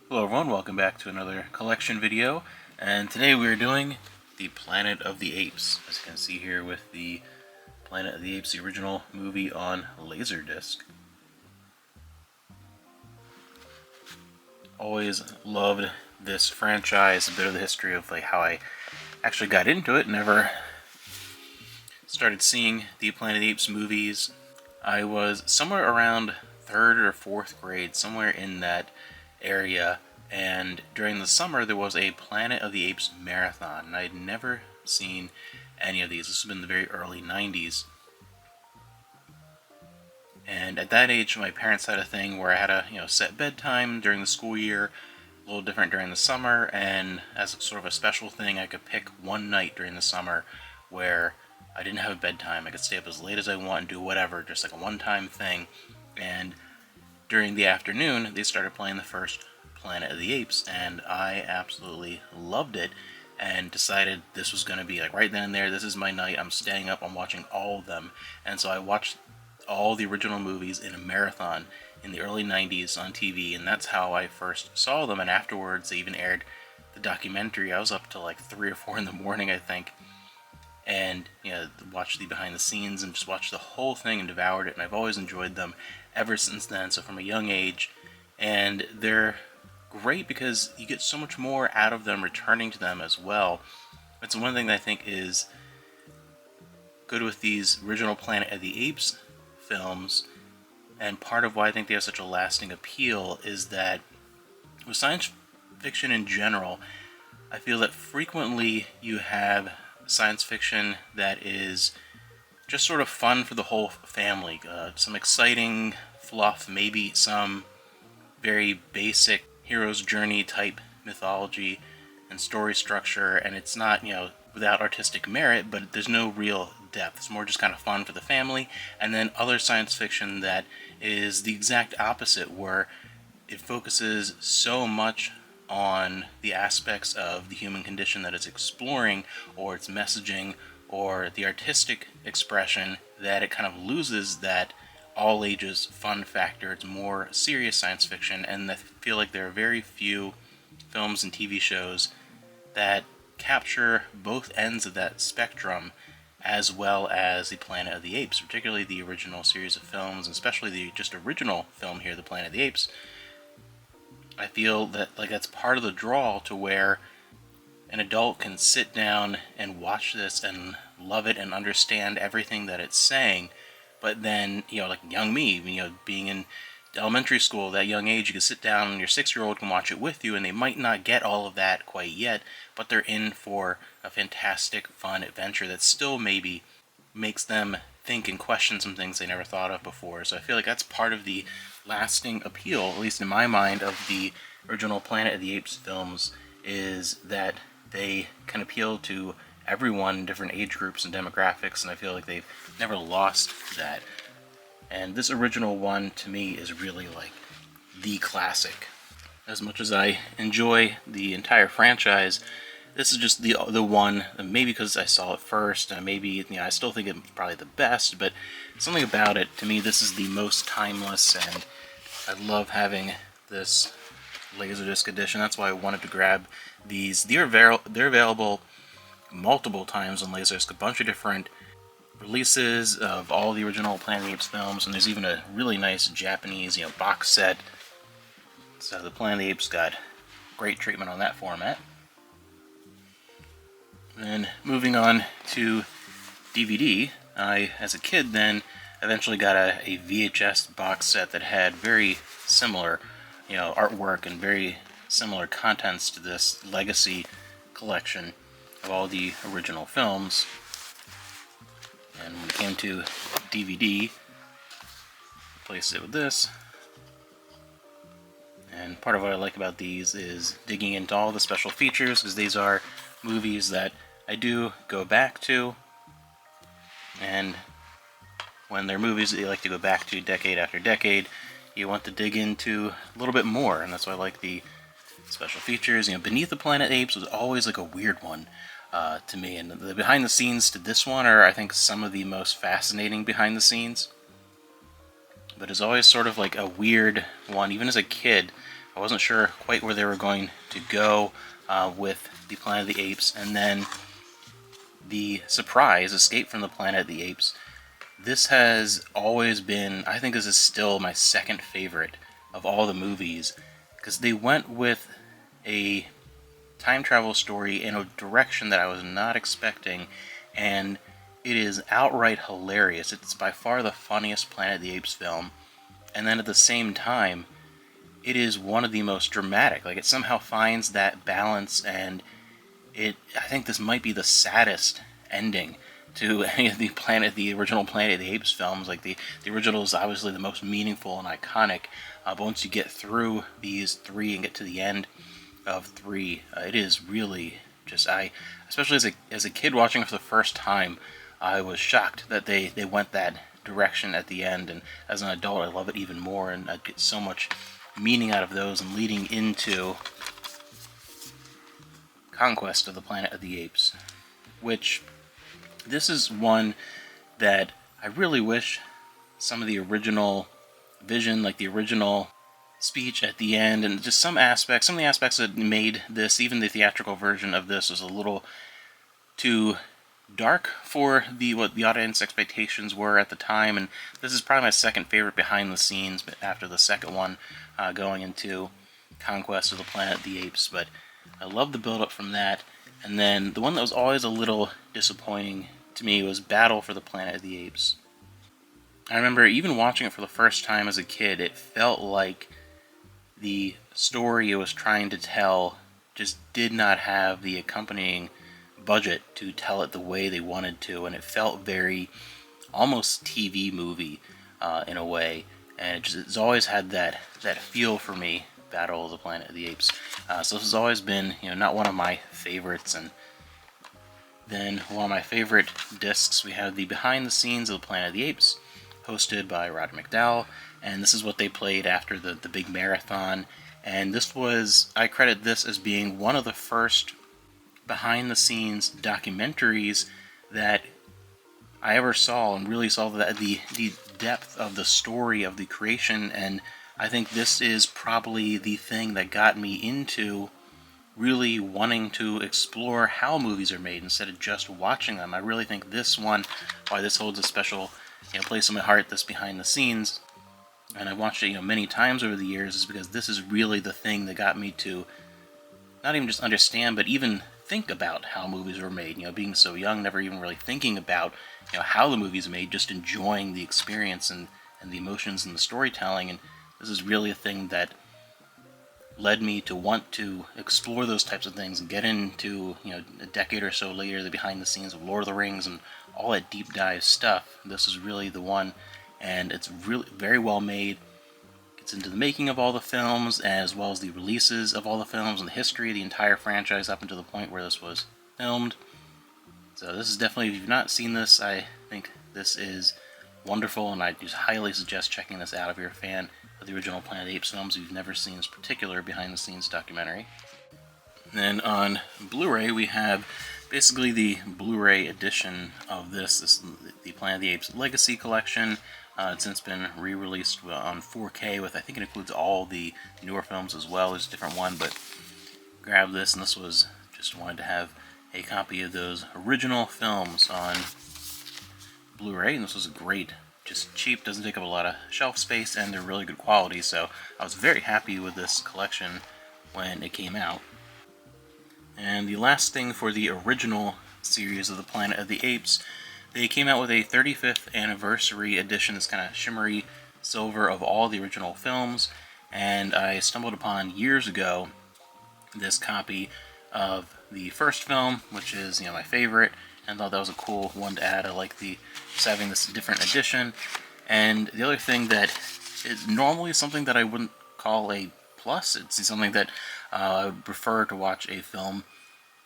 Hello everyone, welcome back to another collection video, and today we are doing the Planet of the Apes, as you can see here with the Planet of the Apes, the original movie on Laserdisc. Always loved this franchise, a bit of the history of how I actually got into it. Never started seeing the Planet of the Apes movies. I was somewhere around 3rd or 4th grade, somewhere in that area, and during the summer there was a Planet of the Apes marathon, and I had never seen any of these. This has been the very early 90s. And at that age, my parents had a thing where I had a set bedtime during the school year, a little different during the summer, and as sort of a special thing, I could pick one night during the summer where I didn't have a bedtime. I could stay up as late as I want and do whatever, just like a one-time thing. And during the afternoon, they started playing the first Planet of the Apes, and I absolutely loved it and decided this was going to be like right then and there, this is my night, I'm staying up, I'm watching all of them. And so I watched all the original movies in a marathon in the early 90s on TV, and that's how I first saw them. And afterwards they even aired the documentary. I was up till like 3 or 4 in the morning, I think, and watched the behind the scenes and just watched the whole thing and devoured it, and I've always enjoyed them ever since then, so from a young age. And they're great because you get so much more out of them returning to them as well. That's one thing that I think is good with these original Planet of the Apes films, and part of why I think they have such a lasting appeal is that with science fiction in general, I feel that frequently you have science fiction that is just sort of fun for the whole family. Some exciting fluff, maybe some very basic hero's journey type mythology and story structure, and it's not, without artistic merit, but there's no real depth. It's more just kind of fun for the family. And then other science fiction that is the exact opposite, where it focuses so much on the aspects of the human condition that it's exploring, or its messaging, or the artistic expression, that it kind of loses that all ages fun factor. It's more serious science fiction, and I feel like there are very few films and TV shows that capture both ends of that spectrum, as well as the Planet of the Apes, particularly the original series of films, and especially the just original film here, the Planet of the Apes. I feel that that's part of the draw, to where an adult can sit down and watch this and love it and understand everything that it's saying. But then, like young me, being in elementary school, that young age, you can sit down and your 6-year-old can watch it with you, and they might not get all of that quite yet, but they're in for a fantastic, fun adventure that still maybe makes them think and question some things they never thought of before. So I feel like that's part of the lasting appeal, at least in my mind, of the original Planet of the Apes films, is that they can appeal to everyone, different age groups and demographics, and I feel like they've never lost that. And this original one, to me, is really like the classic. As much as I enjoy the entire franchise, this is just the one, maybe because I saw it first, and maybe I still think it's probably the best, but something about it, to me, this is the most timeless, and I love having this Laserdisc edition. That's why I wanted to grab these. They're available multiple times on Laserdisc, a bunch of different releases of all the original Planet of the Apes films, and there's even a really nice Japanese, box set. So the Planet of the Apes got great treatment on that format. Then moving on to DVD, I, as a kid, then eventually got a VHS box set that had very similar, artwork and very similar contents to this legacy collection of all the original films. And when it came to DVD, replaced it with this. And part of what I like about these is digging into all the special features, because these are movies that I do go back to, and when they're movies that you like to go back to decade after decade, you want to dig into a little bit more, and that's why I like the special features. Beneath the Planet Apes was always like a weird one to me, and the behind the scenes to this one are, I think, some of the most fascinating behind the scenes. But it's always sort of like a weird one, even as a kid, I wasn't sure quite where they were going to go with the Planet of the Apes, and then the surprise Escape from the Planet of the Apes. This has always been, I think this is still my second favorite of all the movies, because they went with a time travel story in a direction that I was not expecting, and it is outright hilarious. It's by far the funniest Planet of the Apes film, and then at the same time, it is one of the most dramatic. Like, it somehow finds that balance, and I think this might be the saddest ending to any of the original Planet of the Apes films. Like, the original is obviously the most meaningful and iconic, but once you get through these three and get to the end of three, it is really just, especially as a kid watching it for the first time, I was shocked that they went that direction at the end, and as an adult I love it even more, and I get so much meaning out of those, and leading into Conquest of the Planet of the Apes, which this is one that I really wish some of the original vision, like the original speech at the end, and just some of the aspects that made this, even the theatrical version of this, was a little too dark for what the audience expectations were at the time. And this is probably my second favorite behind the scenes, but after the second one, going into Conquest of the Planet of the Apes. But I love the build up from that. And then the one that was always a little disappointing to me was Battle for the Planet of the Apes. I remember even watching it for the first time as a kid, it felt like the story it was trying to tell just did not have the accompanying budget to tell it the way they wanted to, and it felt very almost TV movie in a way, and it's always had that feel for me, Battle of the Planet of the Apes. So this has always been, not one of my favorites. And then one of my favorite discs, we have the Behind the Scenes of the Planet of the Apes, hosted by Roddy McDowall, and this is what they played after the big marathon. And I credit this as being one of the first behind-the-scenes documentaries that I ever saw, and really saw the depth of the story of the creation. And I think this is probably the thing that got me into really wanting to explore how movies are made instead of just watching them. I really think why this holds a special place in my heart, this behind the scenes, and I've watched it many times over the years, is because this is really the thing that got me to not even just understand, but even think about how movies were made. Being so young, never even really thinking about how the movie's made, just enjoying the experience and the emotions and the storytelling. And this is really a thing that led me to want to explore those types of things and get into, a decade or so later, the behind the scenes of Lord of the Rings and all that deep dive stuff. This is really the one, and it's really very well made. Gets into the making of all the films, as well as the releases of all the films and the history of the entire franchise up until the point where this was filmed. So this is definitely, if you've not seen this, I think this is wonderful, and I just highly suggest checking this out if you're a fan of the original Planet of the Apes films, if you've never seen this particular behind-the-scenes documentary. And then on Blu-ray, we have basically the Blu-ray edition of this is the Planet of the Apes Legacy Collection. It's since been re-released on 4K with, I think it includes all the newer films as well. There's a different one, but grab this, and this was, just wanted to have a copy of those original films on Blu-ray, and this was great. Just cheap, doesn't take up a lot of shelf space, and they're really good quality, so I was very happy with this collection when it came out. And the last thing for the original series of the Planet of the Apes, they came out with a 35th anniversary edition, this kind of shimmery silver of all the original films, and I stumbled upon years ago this copy of the first film, which is my favorite, and thought that was a cool one to add. I like having this different edition. And the other thing that is normally something that I wouldn't call a plus, it's something that I would prefer to watch a film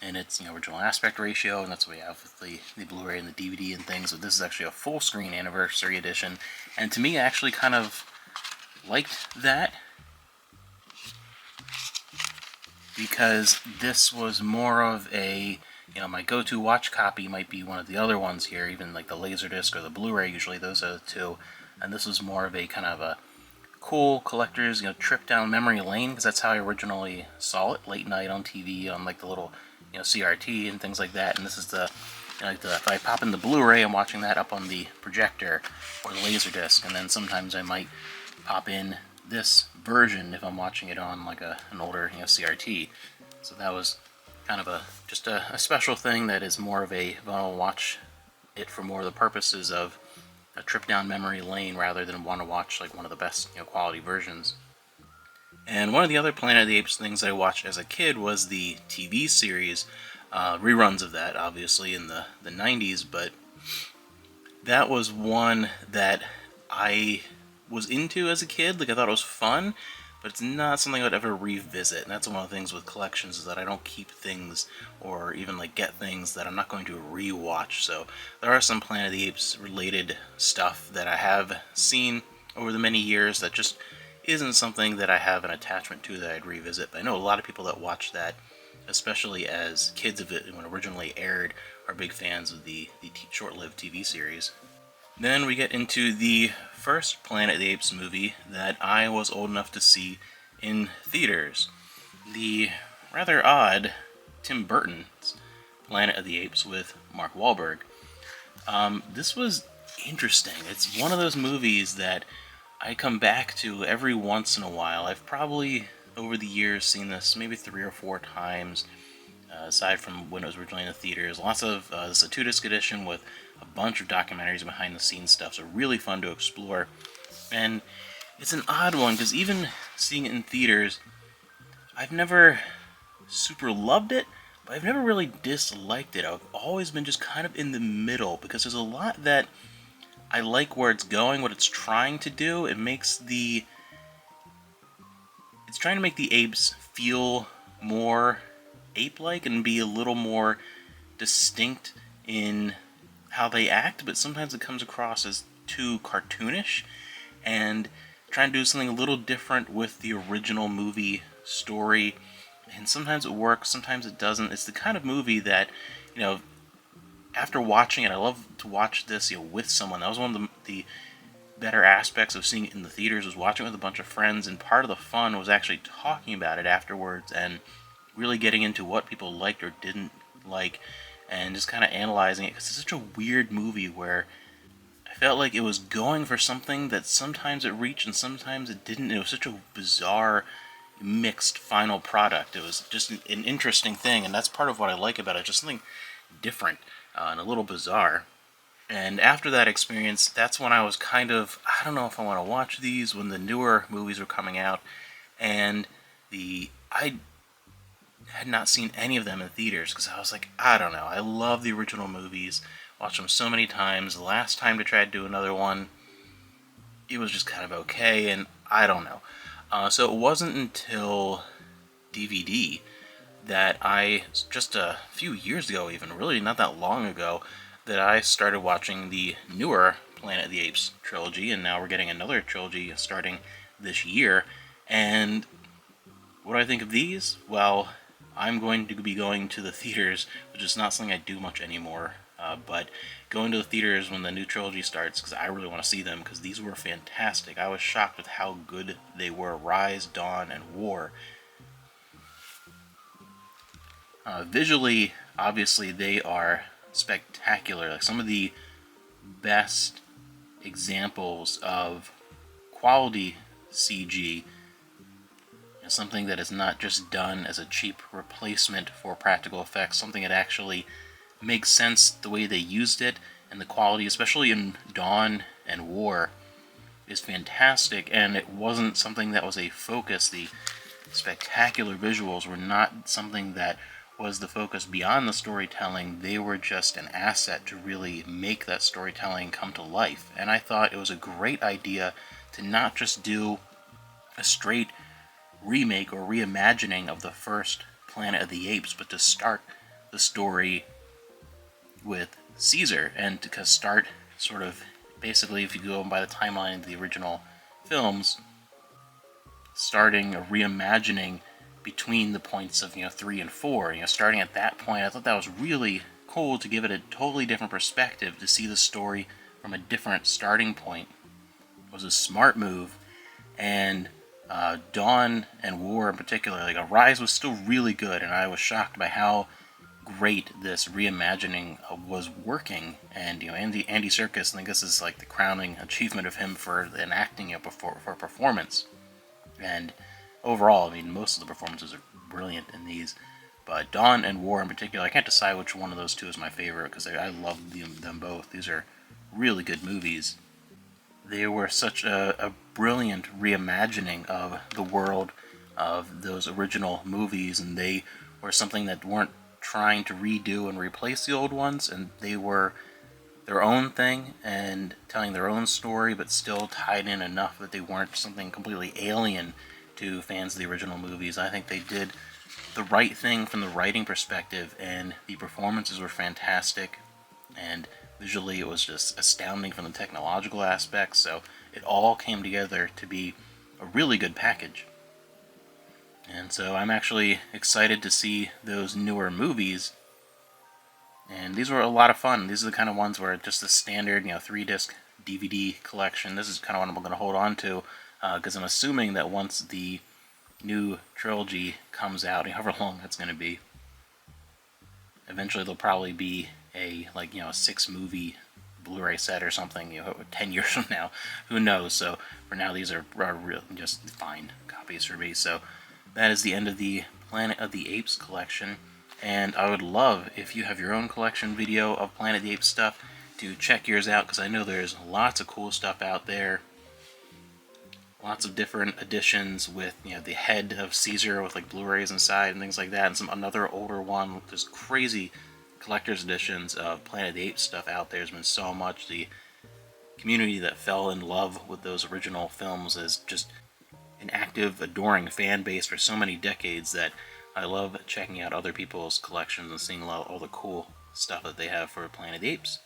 in its original aspect ratio, and that's what we have with the Blu-ray and the DVD and things. But this is actually a full screen anniversary edition, and to me, I actually kind of liked that, because this was more of a, my go-to watch copy might be one of the other ones here, even like the Laserdisc or the Blu-ray, usually those are the two, and this was more of a kind of a cool collector's trip down memory lane, because that's how I originally saw it, late night on TV on like the little CRT and things like that. And this is the if I pop in the Blu-ray, I'm watching that up on the projector or the Laserdisc, and then sometimes I might pop in this version if I'm watching it on like an older CRT. So that was kind of just a special thing that is more of a, I'll watch it for more of the purposes of a trip down memory lane rather than want to watch like one of the best quality versions. And one of the other Planet of the Apes things I watched as a kid was the TV series, reruns of that obviously in the 90s, but that was one that I was into as a kid. Like, I thought it was fun, but it's not something I'd ever revisit. And that's one of the things with collections, is that I don't keep things or even like get things that I'm not going to rewatch. So there are some Planet of the Apes related stuff that I have seen over the many years that just isn't something that I have an attachment to that I'd revisit. But I know a lot of people that watch that, especially as kids of it when it originally aired, are big fans of the short-lived TV series. Then we get into the first Planet of the Apes movie that I was old enough to see in theaters. The rather odd Tim Burton's Planet of the Apes with Mark Wahlberg. This was interesting. It's one of those movies that I come back to every once in a while. I've probably, over the years, seen this maybe 3 or 4 times, aside from when it was originally in the theaters. Lots of this is a 2-disc edition with a bunch of documentaries and behind-the-scenes stuff, so really fun to explore. And it's an odd one, because even seeing it in theaters, I've never super loved it, but I've never really disliked it. I've always been just kind of in the middle, because there's a lot that I like where it's going, what it's trying to do. It's trying to make the apes feel more ape-like and be a little more distinct in how they act, but sometimes it comes across as too cartoonish, and trying to do something a little different with the original movie story. And sometimes it works, sometimes it doesn't. It's the kind of movie that, after watching it, I love to watch this with someone. That was one of the better aspects of seeing it in the theaters, was watching it with a bunch of friends, and part of the fun was actually talking about it afterwards and really getting into what people liked or didn't like, and just kind of analyzing it, because it's such a weird movie where I felt like it was going for something that sometimes it reached and sometimes it didn't. It was such a bizarre, mixed final product. It was just an interesting thing, and that's part of what I like about it, just something different and a little bizarre. And after that experience, that's when I was kind of, I don't know if I want to watch these, when the newer movies were coming out, and I had not seen any of them in theaters, because I was like, I don't know, I love the original movies, watched them so many times. The last time to try to do another one, it was just kind of okay, and I don't know. So it wasn't until DVD that just a few years ago, even, really not that long ago, that I started watching the newer Planet of the Apes trilogy, and now we're getting another trilogy starting this year. And what do I think of these? Well, I'm going to be going to the theaters, which is not something I do much anymore, but going to the theaters when the new trilogy starts, because I really want to see them, because these were fantastic. I was shocked with how good they were. Rise, Dawn, and War. Visually, obviously, they are spectacular. Like, some of the best examples of quality CG, something that is not just done as a cheap replacement for practical effects, something that actually makes sense the way they used it, and the quality, especially in Dawn and War, is fantastic. And it wasn't something that was a focus. The spectacular visuals were not something that was the focus beyond the storytelling. They were just an asset to really make that storytelling come to life. And I thought it was a great idea to not just do a straight remake or reimagining of the first Planet of the Apes, but to start the story with Caesar, and to start sort of, basically, if you go by the timeline of the original films, starting a reimagining between the points of 3 and 4. Starting at that point, I thought that was really cool, to give it a totally different perspective, to see the story from a different starting point. It was a smart move, And Dawn and War in particular, like Arise was still really good, and I was shocked by how great this reimagining was working. And Andy Serkis, I think this is like the crowning achievement of him for enacting it before for performance. And overall, I mean, most of the performances are brilliant in these. But Dawn and War in particular, I can't decide which one of those two is my favorite because I love them both. These are really good movies. They were such a brilliant reimagining of the world of those original movies, and they were something that weren't trying to redo and replace the old ones, and they were their own thing and telling their own story, but still tied in enough that they weren't something completely alien to fans of the original movies. I think they did the right thing from the writing perspective, and the performances were fantastic, and visually it was just astounding from the technological aspects, so it all came together to be a really good package. And so I'm actually excited to see those newer movies, and these were a lot of fun. These are the kind of ones where just the standard, 3-disc DVD collection, this is kind of what I'm going to hold on to, because I'm assuming that once the new trilogy comes out, however long that's going to be, eventually there'll probably be a 6-movie Blu-ray set or something. 10 years from now, who knows? So for now, these are real, just fine copies for me. So that is the end of the Planet of the Apes collection, and I would love if you have your own collection video of Planet of the Apes stuff to check yours out, because I know there's lots of cool stuff out there. Lots of different editions with the head of Caesar with like Blu-rays inside and things like that, and another older one. There's crazy collector's editions of Planet of the Apes stuff out there. There's been so much. The community that fell in love with those original films is just an active, adoring fan base for so many decades that I love checking out other people's collections and seeing all the cool stuff that they have for Planet of the Apes.